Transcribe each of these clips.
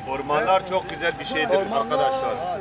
Ormanlar çok güzel bir şeydir arkadaşlar.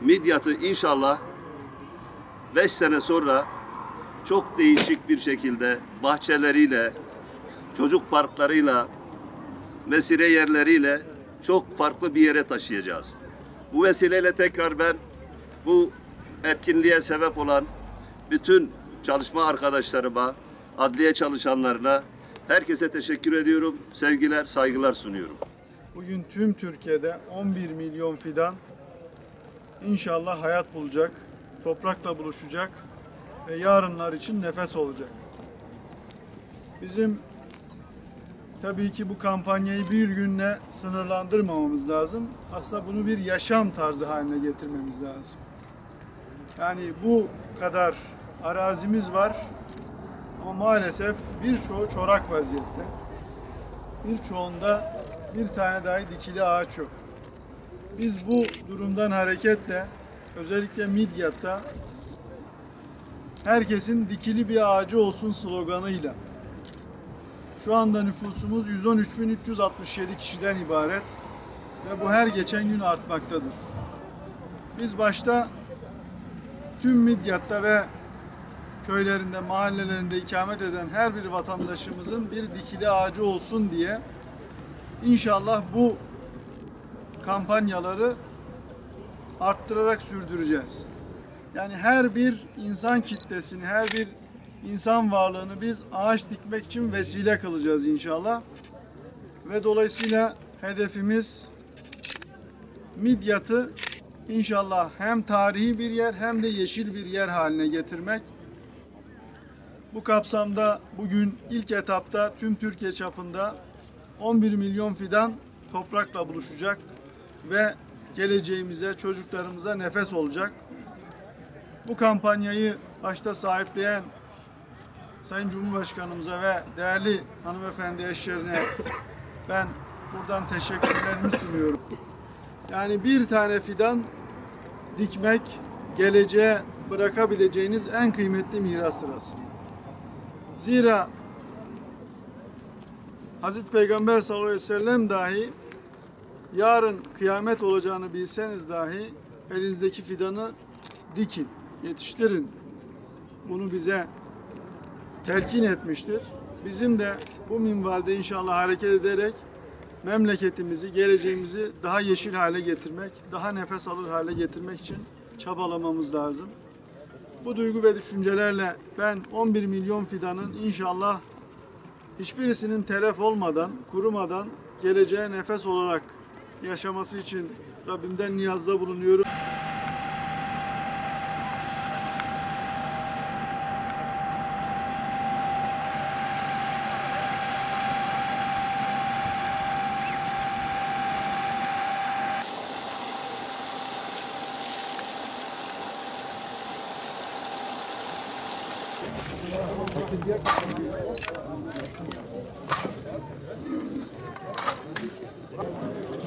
Midyat'ı inşallah 5 sene sonra çok değişik bir şekilde bahçeleriyle, çocuk parklarıyla, mesire yerleriyle çok farklı bir yere taşıyacağız. Bu vesileyle tekrar ben bu etkinliğe sebep olan bütün çalışma arkadaşlarıma, adliye çalışanlarına, herkese teşekkür ediyorum. Sevgiler, saygılar sunuyorum. Bugün tüm Türkiye'de 11 milyon fidan İnşallah hayat bulacak, toprakla buluşacak ve yarınlar için nefes olacak. Bizim tabii ki bu kampanyayı bir günle sınırlandırmamamız lazım. Aslında bunu bir yaşam tarzı haline getirmemiz lazım. Yani bu kadar arazimiz var ama maalesef birçoğu çorak vaziyette. Birçoğunda bir tane dahi dikili ağaç yok. Biz bu durumdan hareketle özellikle Midyat'ta herkesin dikili bir ağacı olsun sloganıyla şu anda nüfusumuz 113.367 kişiden ibaret ve bu her geçen gün artmaktadır. Biz başta tüm Midyat'ta ve köylerinde, mahallelerinde ikamet eden her bir vatandaşımızın bir dikili ağacı olsun diye inşallah bu kampanyaları arttırarak sürdüreceğiz. Yani her bir insan kitlesini, her bir insan varlığını biz ağaç dikmek için vesile kılacağız inşallah. Ve dolayısıyla hedefimiz Midyat'ı inşallah hem tarihi bir yer hem de yeşil bir yer haline getirmek. Bu kapsamda bugün ilk etapta tüm Türkiye çapında 11 milyon fidan toprakla buluşacak ve geleceğimize, çocuklarımıza nefes olacak. Bu kampanyayı başta sahipleyen Sayın Cumhurbaşkanımıza ve değerli hanımefendi eşlerine ben buradan teşekkürlerimi sunuyorum. Yani bir tane fidan dikmek geleceğe bırakabileceğiniz en kıymetli mirastır aslında. Zira Hazreti Peygamber sallallahu aleyhi ve sellem dahi yarın kıyamet olacağını bilseniz dahi elinizdeki fidanı dikin, yetiştirin. Bunu bize telkin etmiştir. Bizim de bu minvalde inşallah hareket ederek memleketimizi, geleceğimizi daha yeşil hale getirmek, daha nefes alır hale getirmek için çabalamamız lazım. Bu duygu ve düşüncelerle ben 11 milyon fidanın inşallah hiçbirisinin telef olmadan, kurumadan geleceğe nefes olarak yaşaması için Rabbimden niyazda bulunuyorum.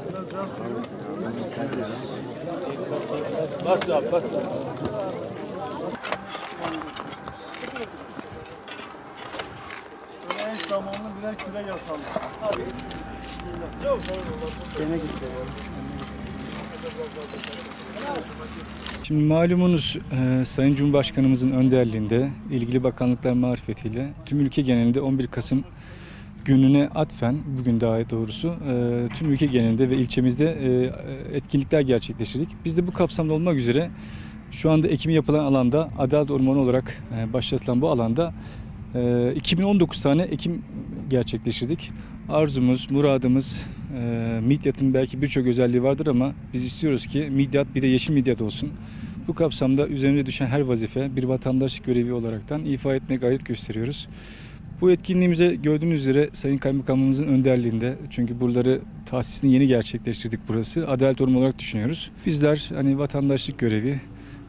Biraz can suyu. Bas yap, bas yap. Böyle en zamanlı birer kürek yapalım. Hadi. Bismillah. Gene gitti. Şimdi malumunuz Sayın Cumhurbaşkanımızın önderliğinde ilgili bakanlıklar marifetiyle tüm ülke genelinde 11 Kasım gününe atfen, bugün daha doğrusu tüm ülke genelinde ve ilçemizde etkinlikler gerçekleştirdik. Biz de bu kapsamda olmak üzere Şu anda ekimi yapılan alanda, Adalet Ormanı olarak başlatılan bu alanda 2019 tane ekim gerçekleştirdik. Arzumuz, muradımız, midyatın belki birçok özelliği vardır ama biz istiyoruz ki midyat bir de yeşil midyat olsun. Bu kapsamda üzerimize düşen her vazife bir vatandaşlık görevi olaraktan ifa etmeye gayret gösteriyoruz. Bu etkinliğimize gördüğünüz üzere Sayın Kaymakamımızın önderliğinde, çünkü buraları tahsisini yeni gerçekleştirdik burası, Adalet Ormanı olarak düşünüyoruz. Bizler hani vatandaşlık görevi,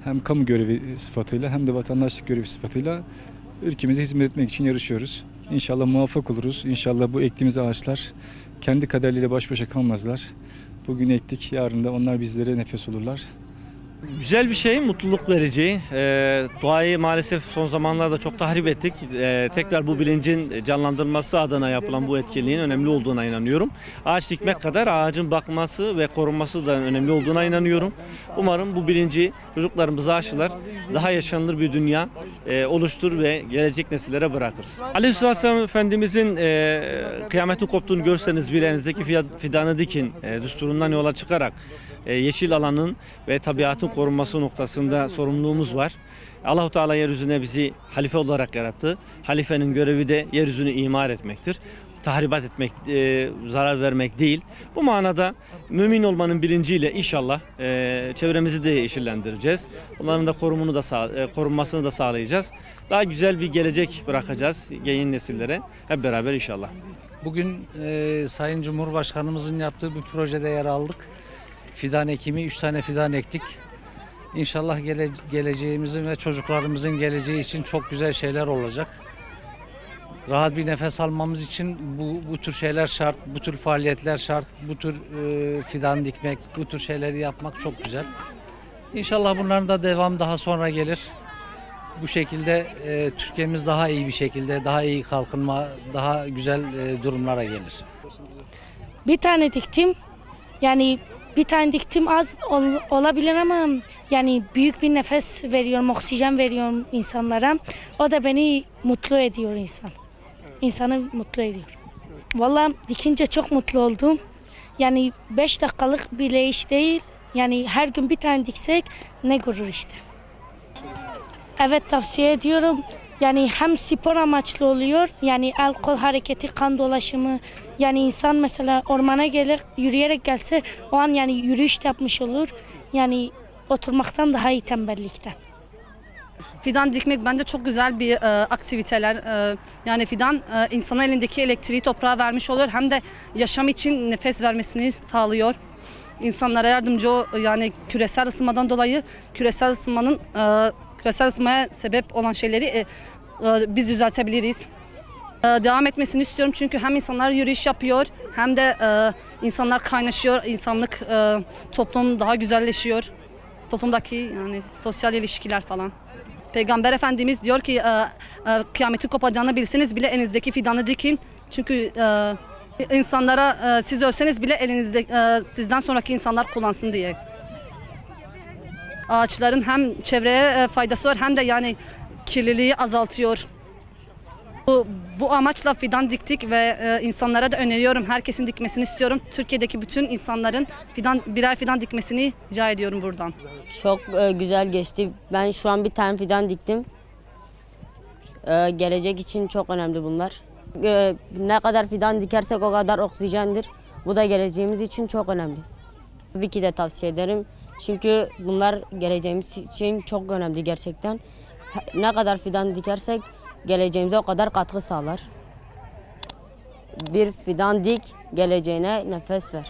hem kamu görevi sıfatıyla hem de vatandaşlık görevi sıfatıyla ülkemize hizmet etmek için yarışıyoruz. İnşallah muvaffak oluruz. İnşallah bu ektiğimiz ağaçlar kendi kaderleriyle baş başa kalmazlar. Bugün ektik, yarın da onlar bizlere nefes olurlar. Güzel bir şey, mutluluk verici. Doğayı maalesef son zamanlarda çok tahrip ettik. Tekrar bu bilincin canlandırılması adına yapılan bu etkinliğin önemli olduğuna inanıyorum. Ağaç dikmek kadar ağacın bakması ve korunması da önemli olduğuna inanıyorum. Umarım bu bilinci çocuklarımıza aşılar, daha yaşanılır bir dünya oluşturur ve gelecek nesillere bırakırız. Aleyhisselam Efendimizin kıyametin koptuğunu görseniz bile elinizdeki fidanı dikin düsturundan yola çıkarak yeşil alanın ve tabiatın korunması noktasında sorumluluğumuz var. Allah-u Teala yeryüzüne bizi halife olarak yarattı. Halifenin görevi de yeryüzünü imar etmektir. Tahribat etmek, zarar vermek değil. Bu manada mümin olmanın bilinciyle inşallah çevremizi de yeşillendireceğiz. Onların da korunmasını da sağlayacağız. Daha güzel bir gelecek bırakacağız yeni nesillere hep beraber inşallah. Bugün Sayın Cumhurbaşkanımızın yaptığı bir projede yer aldık. Fidan ekimi, 3 tane fidan ektik. İnşallah geleceğimizin ve çocuklarımızın geleceği için çok güzel şeyler olacak. Rahat bir nefes almamız için bu tür şeyler şart, bu tür faaliyetler şart, bu tür fidan dikmek, bu tür şeyleri yapmak çok güzel. İnşallah bunların da devam daha sonra gelir. Bu şekilde Türkiye'miz daha iyi bir şekilde, daha iyi kalkınma, daha güzel durumlara gelir. Bir tane diktim. Yani bir tane diktim az olabilir ama yani büyük bir nefes veriyorum, oksijen veriyorum insanlara. O da beni mutlu ediyor İnsanı mutlu ediyor. Vallahi dikince çok mutlu oldum. Yani 5 dakikalık bile iş değil. Yani her gün bir tane diksek ne gurur işte. Evet, tavsiye ediyorum. Yani hem spor amaçlı oluyor, yani el kol hareketi, kan dolaşımı. Yani insan mesela ormana gelir, yürüyerek gelse o an yani yürüyüş de yapmış olur. Yani oturmaktan daha iyi tembellikten. Fidan dikmek bence çok güzel bir aktiviteler. Yani fidan insanın elindeki elektriği toprağa vermiş olur. Hem de yaşam için nefes vermesini sağlıyor. İnsanlara yardımcı yani küresel ısınmadan dolayı küresel ısınmaya sebep olan şeyleri biz düzeltebiliriz. Devam etmesini istiyorum çünkü hem insanlar yürüyüş yapıyor hem de insanlar kaynaşıyor, toplum daha güzelleşiyor. Toplumdaki yani sosyal ilişkiler falan. Peygamber Efendimiz diyor ki kıyameti kopacağını bilseniz bile elinizdeki fidanı dikin. Çünkü insanlara siz ölseniz bile sizden sonraki insanlar kullansın diye. Ağaçların hem çevreye faydası var hem de yani kirliliği azaltıyor. Bu amaçla fidan diktik ve insanlara da öneriyorum. Herkesin dikmesini istiyorum. Türkiye'deki bütün insanların birer fidan dikmesini rica ediyorum buradan. Çok güzel geçti. Ben şu an bir tane fidan diktim. Gelecek için çok önemli bunlar. Ne kadar fidan dikersek o kadar oksijendir. Bu da geleceğimiz için çok önemli. Tabii ki de tavsiye ederim. Çünkü bunlar geleceğimiz için çok önemli gerçekten. Ne kadar fidan dikersek geleceğimize o kadar katkı sağlar. Bir fidan dik, geleceğine nefes ver.